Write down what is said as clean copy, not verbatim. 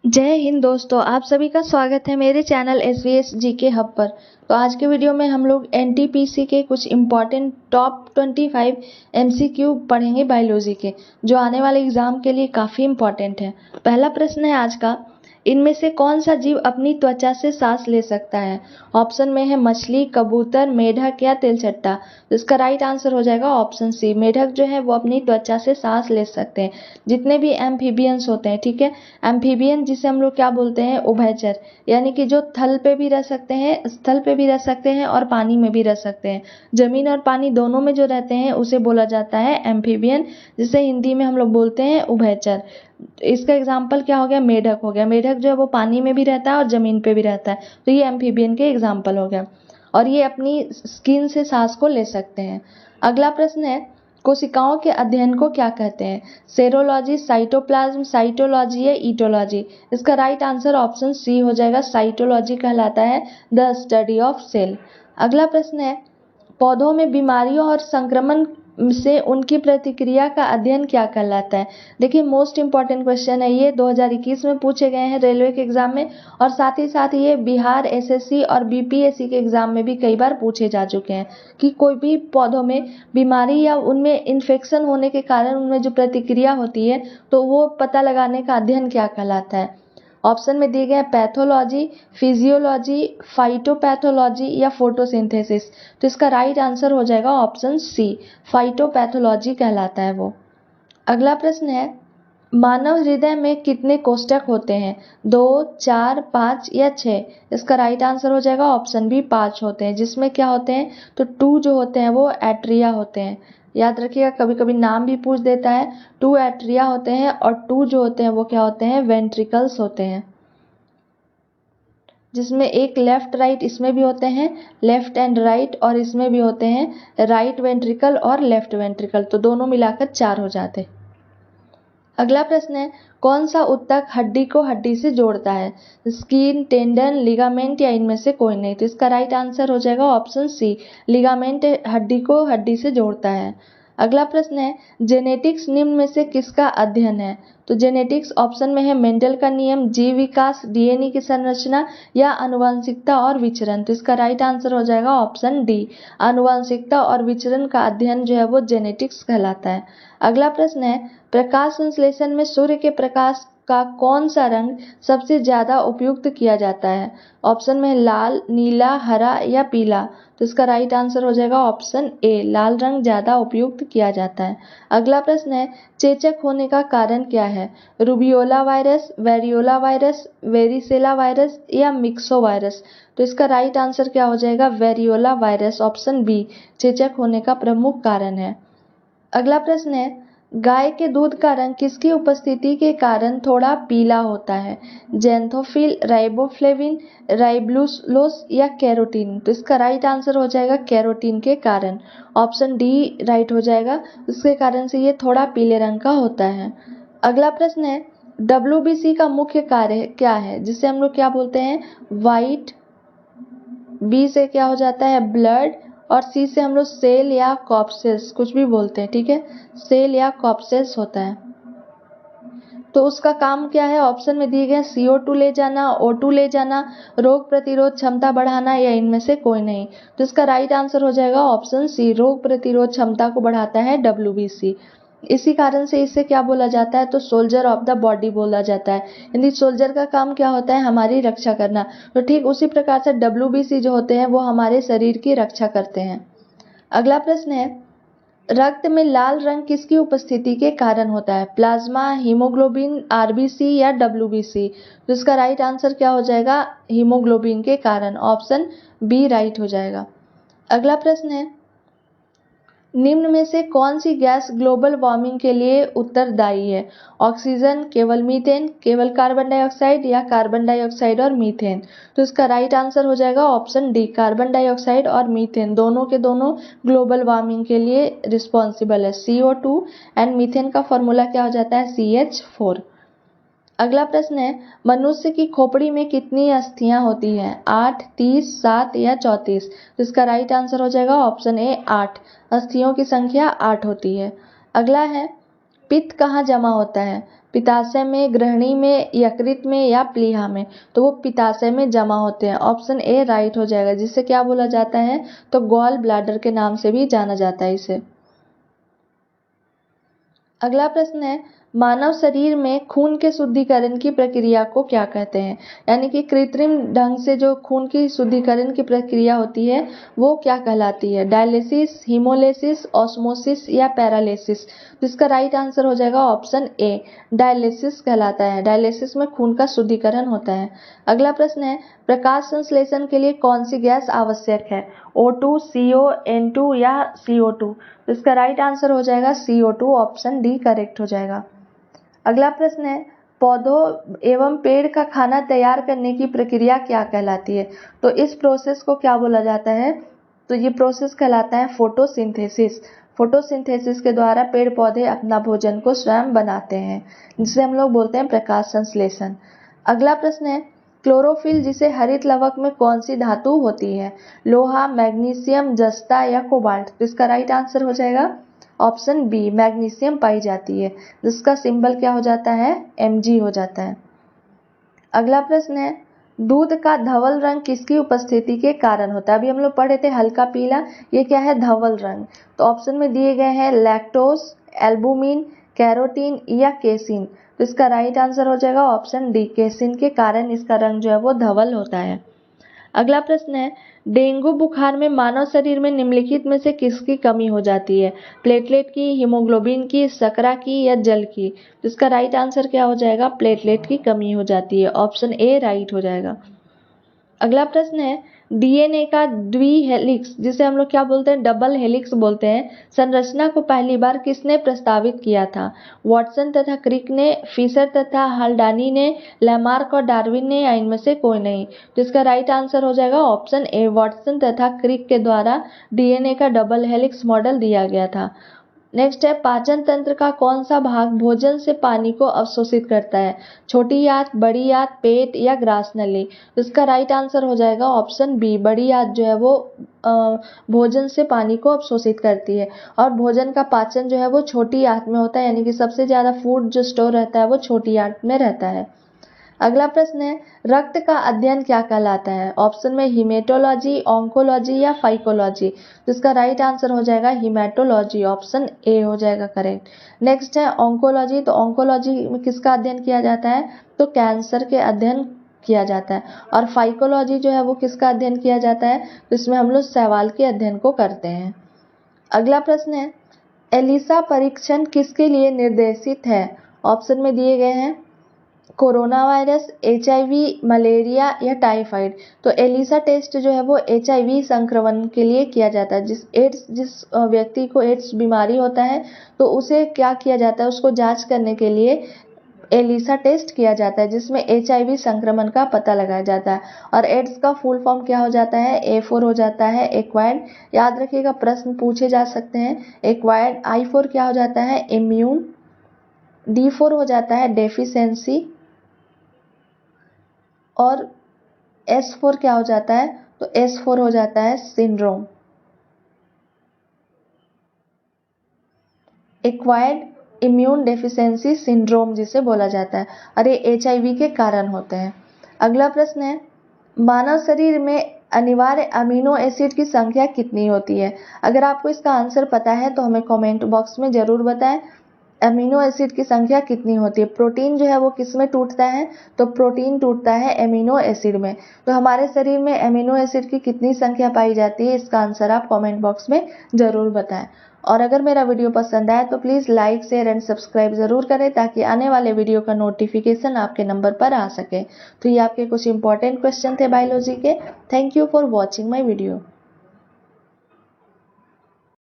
जय हिंद दोस्तों, आप सभी का स्वागत है मेरे चैनल SVS जीके हब पर। तो आज के वीडियो में हम लोग NTPC के कुछ इम्पॉर्टेंट टॉप 25 MCQ पढ़ेंगे बायोलॉजी के, जो आने वाले एग्जाम के लिए काफ़ी इम्पॉर्टेंट है। पहला प्रश्न है आज का, इनमें से कौन सा जीव अपनी त्वचा से सांस ले सकता है? ऑप्शन में है मछली, कबूतर, मेढक या तिलचट्टा। तो इसका राइट आंसर हो जाएगा ऑप्शन सी। मेढक जो है वो अपनी त्वचा से सांस ले सकते हैं। जितने भी एम्फीबियंस होते हैं, ठीक है, एम्फीबियन जिसे हम लोग क्या बोलते हैं, उभयचर, यानी कि जो थल पे भी रह सकते हैं, स्थल पे भी रह सकते हैं और पानी में भी रह सकते हैं। जमीन और पानी दोनों में जो रहते हैं उसे बोला जाता है एम्फीबियन, जिसे हिंदी में हम लोग बोलते हैं उभयचर। इसका एग्जाम्पल क्या हो गया, मेढक हो गया। मेढक जो है वो पानी में भी रहता है और जमीन पे भी रहता है, तो ये एम्फीबियन के एग्जाम्पल हो गया। और ये अपनी स्किन से सांस को ले सकते हैं। अगला प्रश्न है, कोशिकाओं के अध्ययन को क्या कहते हैं? सेरोलॉजी, साइटोप्लाज्म, साइटोलॉजी या ईटोलॉजी। इसका राइट आंसर ऑप्शन सी हो जाएगा, साइटोलॉजी कहलाता है, द स्टडी ऑफ सेल। अगला प्रश्न है, पौधों में बीमारियों और संक्रमण से उनकी प्रतिक्रिया का अध्ययन क्या कहलाता है? देखिए, मोस्ट इंपॉर्टेंट क्वेश्चन है ये, 2021 में पूछे गए हैं रेलवे के एग्जाम में, और साथ ही साथ ये बिहार SSC और BPSC के एग्जाम में भी कई बार पूछे जा चुके हैं कि कोई भी पौधों में बीमारी या उनमें इन्फेक्शन होने के कारण उनमें जो प्रतिक्रिया होती है, तो वो पता लगाने का अध्ययन क्या कहलाता है? ऑप्शन में दिए गए हैं पैथोलॉजी, फिजियोलॉजी, फाइटोपैथोलॉजी या फोटोसिंथेसिस। तो इसका राइट आंसर हो जाएगा ऑप्शन सी, फाइटोपैथोलॉजी कहलाता है वो। अगला प्रश्न है, मानव हृदय में कितने कोष्ठक होते हैं? 2, 4, 5 या 6। इसका राइट आंसर हो जाएगा ऑप्शन बी, 5 होते हैं। जिसमें क्या होते हैं, तो 2 जो होते हैं वो एट्रिया होते हैं। याद रखिएगा, कभी कभी नाम भी पूछ देता है। 2 एट्रिया होते हैं और 2 जो होते हैं वो क्या होते हैं, वेंट्रिकल्स होते हैं। जिसमें एक लेफ्ट राइट इसमें भी होते हैं, लेफ्ट एंड राइट, और इसमें भी होते हैं राइट वेंट्रिकल और लेफ्ट वेंट्रिकल, तो दोनों मिलाकर 4 हो जाते। अगला प्रश्न है, कौन सा ऊतक हड्डी को हड्डी से जोड़ता है? स्किन, टेंडन, लिगामेंट या इनमें से कोई नहीं। तो इसका राइट आंसर हो जाएगा ऑप्शन सी, लिगामेंट हड्डी को हड्डी से जोड़ता है। अगला प्रश्न है, जेनेटिक्स निम्न में से किसका अध्ययन है? तो जेनेटिक्स ऑप्शन में है मेंडल का नियम, जीव विकास, DNA की संरचना या आनुवंशिकता और विचरण। तो इसका राइट आंसर हो जाएगा ऑप्शन डी, आनुवंशिकता और विचरण का अध्ययन जो है वो जेनेटिक्स कहलाता है। अगला प्रश्न है, प्रकाश संश्लेषण में सूर्य के प्रकाश का कौन सा रंग सबसे ज्यादा उपयुक्त किया जाता है? ऑप्शन में लाल, नीला, हरा या पीला। तो इसका राइट आंसर हो जाएगा ऑप्शन ए, लाल रंग ज्यादा उपयुक्त किया जाता है। अगला प्रश्न है, चेचक होने का कारण क्या है? Rubeola virus, variola virus, varicella virus या मिक्सो वायरस। तो इसका राइट आंसर क्या हो जाएगा, वेरियोला वायरस, ऑप्शन बी चेचक होने का प्रमुख कारण है। अगला प्रश्न है, गाय के दूध का रंग किसकी उपस्थिति के कारण थोड़ा पीला होता है? जेंथोफिल, राइबोफ्लेविन, राइबोलोस या कैरोटीन। तो इसका राइट आंसर हो जाएगा कैरोटीन के कारण, ऑप्शन डी राइट हो जाएगा। इसके कारण से ये थोड़ा पीले रंग का होता है। अगला प्रश्न है, WBC का मुख्य कार्य क्या है, जिसे हम लोग क्या बोलते हैं, वाइट, बी से क्या हो जाता है, ब्लड, और सी से हम लोग सेल या कॉप्सेस कुछ भी बोलते हैं, ठीक है, सेल या कॉप्सेस होता है। तो उसका काम क्या है, ऑप्शन में दिए गए CO2 ले जाना, O2 ले जाना, रोग प्रतिरोध क्षमता बढ़ाना या इनमें से कोई नहीं। तो इसका राइट आंसर हो जाएगा ऑप्शन सी, रोग प्रतिरोध क्षमता को बढ़ाता है WBC। इसी कारण से इसे क्या बोला जाता है, तो सोल्जर ऑफ द बॉडी बोला जाता है। यानी सोल्जर का काम क्या होता है, हमारी रक्षा करना। तो ठीक उसी प्रकार से WBC जो होते हैं वो हमारे शरीर की रक्षा करते हैं। अगला प्रश्न है, रक्त में लाल रंग किसकी उपस्थिति के कारण होता है? प्लाज्मा, हीमोग्लोबिन, RBC या WBC। तो इसका राइट आंसर क्या हो जाएगा, हीमोग्लोबिन के कारण, ऑप्शन बी राइट हो जाएगा। अगला प्रश्न है, निम्न में से कौन सी गैस ग्लोबल वार्मिंग के लिए उत्तरदायी है? ऑक्सीजन, केवल मीथेन, केवल कार्बन डाइऑक्साइड या कार्बन डाइऑक्साइड और मीथेन। तो इसका राइट आंसर हो जाएगा ऑप्शन डी, कार्बन डाइऑक्साइड और मीथेन दोनों के दोनों ग्लोबल वार्मिंग के लिए रिस्पॉन्सिबल है। CO2 एंड मीथेन का फॉर्मूला क्या हो जाता है, CH4। अगला प्रश्न है, मनुष्य की खोपड़ी में कितनी अस्थियां होती हैं? 8, 30, 7 या 34। तो इसका राइट आंसर हो जाएगा ऑप्शन ए, 8। अस्थियों की संख्या 8 होती है। अगला है, पित्त कहाँ जमा होता है? पित्ताशय में, ग्रहणी में, यकृत में या प्लीहा में? तो वो पित्ताशय में जमा होते हैं। ऑप्शन ए राइट हो जाएगा, जिसे क्या बोला जाता है? तो गॉल ब्लैडर के नाम से भी जाना जाता है इसे। अगला प्रश्न है, मानव शरीर में खून के शुद्धिकरण की प्रक्रिया को क्या कहते हैं? यानी कि कृत्रिम ढंग से जो खून की शुद्धिकरण की प्रक्रिया होती है वो क्या कहलाती है? डायलिसिस, हीमोलिसिस, ऑस्मोसिस या पैरालिसिस? तो इसका राइट आंसर हो जाएगा ऑप्शन ए, डायलिसिस कहलाता है। डायलिसिस में खून का शुद्धिकरण होता है। अगला प्रश्न है, प्रकाश संश्लेषण के लिए कौन सी गैस आवश्यक है? O2, CO, N2 या CO2? तो इसका राइट आंसर हो जाएगा CO2, ऑप्शन डी करेक्ट हो जाएगा। अगला प्रश्न है, पौधों एवं पेड़ का खाना तैयार करने की प्रक्रिया क्या कहलाती है? तो इस प्रोसेस को क्या बोला जाता है? तो ये प्रोसेस कहलाता है फोटोसिंथेसिस। फोटोसिंथेसिस के द्वारा पेड़ पौधे अपना भोजन को स्वयं बनाते हैं, जिसे हम लोग बोलते हैं प्रकाश संश्लेषण। अगला प्रश्न है, क्लोरोफिल जिसे हरित लवक में कौन सी धातु होती है? लोहा, मैग्नीशियम, जस्ता या कोबाल्ट? तो इसका राइट आंसर हो जाएगा ऑप्शन बी, मैग्नीशियम पाई जाती है, जिसका सिंबल क्या हो जाता है? Mg हो जाता है। अगला प्रश्न है, दूध का धवल रंग किसकी उपस्थिति के कारण होता है? अभी हम लोग पढ़े थे हल्का पीला, ये क्या है? धवल रंग। तो ऑप्शन में दिए गए हैं लैक्टोज, एल्बुमिन, कैरोटीन या केसिन। तो इसका राइट आंसर हो जाएगा ऑप्शन डी, केसिन के कारण इसका रंग जो है वो धवल होता है। अगला प्रश्न है, डेंगू बुखार में मानव शरीर में निम्नलिखित में से किसकी कमी हो जाती है? प्लेटलेट की, हीमोग्लोबिन की, शर्करा की या जल की? तो इसका राइट आंसर क्या हो जाएगा? प्लेटलेट की कमी हो जाती है, ऑप्शन ए राइट हो जाएगा। अगला प्रश्न है, डीएनए का द्विहेलिक्स, जिसे हम लोग क्या बोलते हैं? डबल हेलिक्स बोलते हैं, संरचना को पहली बार किसने प्रस्तावित किया था? वॉटसन तथा क्रिक ने, फिशर तथा हल्डानी ने, लैमार्क और डार्विन ने या इनमें से कोई नहीं? तो इसका राइट आंसर हो जाएगा ऑप्शन ए, वॉटसन तथा क्रिक के द्वारा डीएनए का डबल हेलिक्स मॉडल दिया गया था। नेक्स्ट है, पाचन तंत्र का कौन सा भाग भोजन से पानी को अवशोषित करता है? छोटी आंत, बड़ी आंत, पेट या ग्रास नली? इसका राइट आंसर हो जाएगा ऑप्शन बी, बड़ी आंत जो है वो भोजन से पानी को अवशोषित करती है, और भोजन का पाचन जो है वो छोटी आंत में होता है, यानी कि सबसे ज़्यादा फूड जो स्टोर रहता है वो छोटी आंत में रहता है। अगला प्रश्न है, रक्त का अध्ययन क्या कहलाता है? ऑप्शन में हीमेटोलॉजी, ऑन्कोलॉजी या फाइकोलॉजी? तो इसका राइट आंसर हो जाएगा हीमेटोलॉजी, ऑप्शन ए हो जाएगा करेक्ट। नेक्स्ट है ऑन्कोलॉजी, तो ऑन्कोलॉजी में किसका अध्ययन किया जाता है? तो कैंसर के अध्ययन किया जाता है। और फाइकोलॉजी जो है वो किसका अध्ययन किया जाता है? तो इसमें हम लोग शैवाल के अध्ययन को करते हैं। अगला प्रश्न है, एलिसा परीक्षण किसके लिए निर्देशित है? ऑप्शन में दिए गए हैं कोरोना वायरस, HIV, मलेरिया या टाइफाइड। तो एलिसा टेस्ट जो है वो HIV संक्रमण के लिए किया जाता है। जिस व्यक्ति को एड्स बीमारी होता है तो उसे क्या किया जाता है? उसको जांच करने के लिए एलिसा टेस्ट किया जाता है, जिसमें HIV संक्रमण का पता लगाया जाता है। और एड्स का फुल फॉर्म क्या हो जाता है? A4 हो जाता है, एक्वायर्ड। याद रखिएगा, प्रश्न पूछे जा सकते हैं। एक्वायर्ड, I4 क्या हो जाता है? इम्यून, D4 हो जाता है डेफिशिएंसी, और S4 क्या हो जाता है? तो S4 हो जाता है syndrome. Acquired immune deficiency syndrome जिसे बोला जाता है, और ये HIV के कारण होते हैं। अगला प्रश्न है, मानव शरीर में अनिवार्य अमीनो एसिड की संख्या कितनी होती है? अगर आपको इसका आंसर पता है तो हमें कमेंट बॉक्स में ज़रूर बताएं। अमीनो एसिड की संख्या कितनी होती है? प्रोटीन जो है वो किस में टूटता है? तो प्रोटीन टूटता है अमीनो एसिड में। तो हमारे शरीर में अमीनो एसिड की कितनी संख्या पाई जाती है? इसका आंसर आप कमेंट बॉक्स में ज़रूर बताएं। और अगर मेरा वीडियो पसंद आए तो please like, share and subscribe ज़रूर करें, ताकि आने वाले वीडियो का नोटिफिकेशन आपके नंबर पर आ सके। तो ये आपके कुछ इंपॉर्टेंट क्वेश्चन थे बायोलॉजी के। Thank you for watching my video.